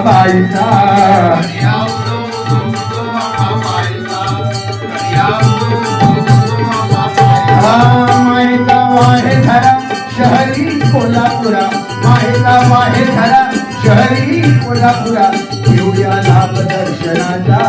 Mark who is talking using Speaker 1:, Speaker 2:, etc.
Speaker 1: बाईचा माहिता वाहे धरा शहरी कोल्हापुरा माहिता वाहे धरा शहरी कोल्हापुरा घेऊया लाभ दर्शनाचा